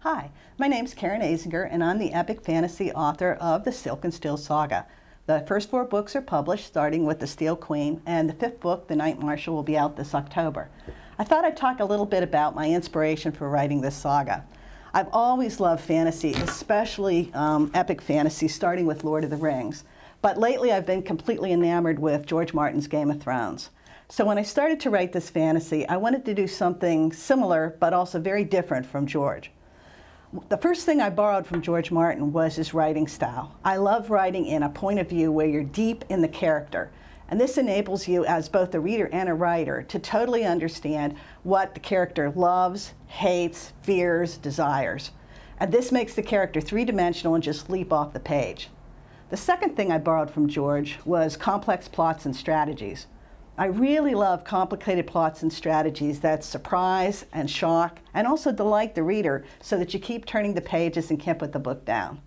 Hi, my name's Karen Azinger, and I'm the epic fantasy author of the Silk and Steel Saga. The first 4 books are published, starting with The Steel Queen, and the 5th book, The Night Marshal, will be out this October. I thought I'd talk a little bit about my inspiration for writing this saga. I've always loved fantasy, especially epic fantasy, starting with Lord of the Rings. But lately I've been completely enamored with George Martin's Game of Thrones. So when I started to write this fantasy, I wanted to do something similar, but also very different from George. The first thing I borrowed from George Martin was his writing style. I love writing in a point of view where you're deep in the character. And this enables you, as both a reader and a writer, to totally understand what the character loves, hates, fears, desires. And this makes the character three-dimensional and just leap off the page. The second thing I borrowed from George was complex plots and strategies. I really love complicated plots and strategies that surprise and shock and also delight the reader so that you keep turning the pages and can't put the book down.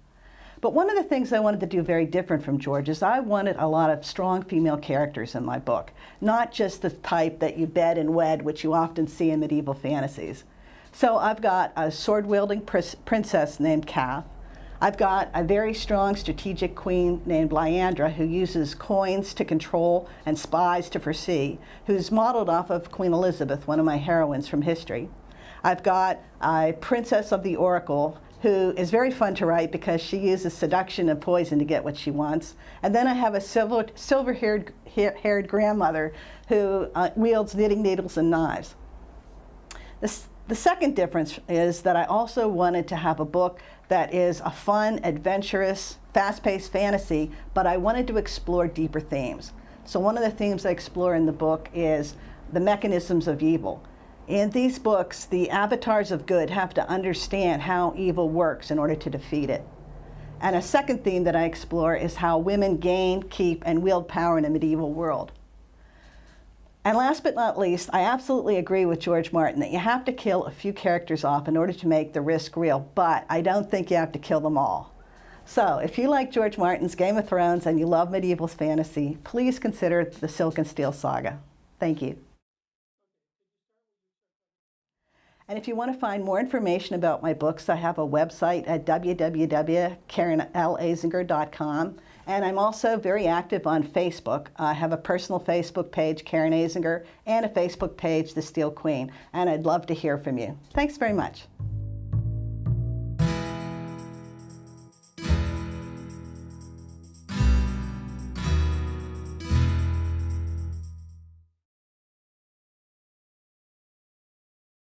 But one of the things I wanted to do very different from George is I wanted a lot of strong female characters in my book, not just the type that you bed and wed, which you often see in medieval fantasies. So I've got a sword-wielding princess named Kath. I've got a very strong strategic queen named Lyandra who uses coins to control and spies to foresee, who's modeled off of Queen Elizabeth, one of my heroines from history. I've got a princess of the Oracle who is very fun to write because she uses seduction and poison to get what she wants. And then I have a silver-haired grandmother who wields knitting needles and knives. The second difference is that I also wanted to have a book that is a fun, adventurous, fast-paced fantasy, but I wanted to explore deeper themes. So one of the themes I explore in the book is the mechanisms of evil. In these books, the avatars of good have to understand how evil works in order to defeat it. And a second theme that I explore is how women gain, keep, and wield power in a medieval world. And last but not least, I absolutely agree with George Martin that you have to kill a few characters off in order to make the risk real, but I don't think you have to kill them all. So if you like George Martin's Game of Thrones and you love medieval fantasy, please consider the Silk and Steel Saga. Thank you. And if you want to find more information about my books, I have a website at www.karenlazinger.com. And I'm also very active on Facebook. I have a personal Facebook page, Karen Azinger, and a Facebook page, The Steel Queen. And I'd love to hear from you. Thanks very much.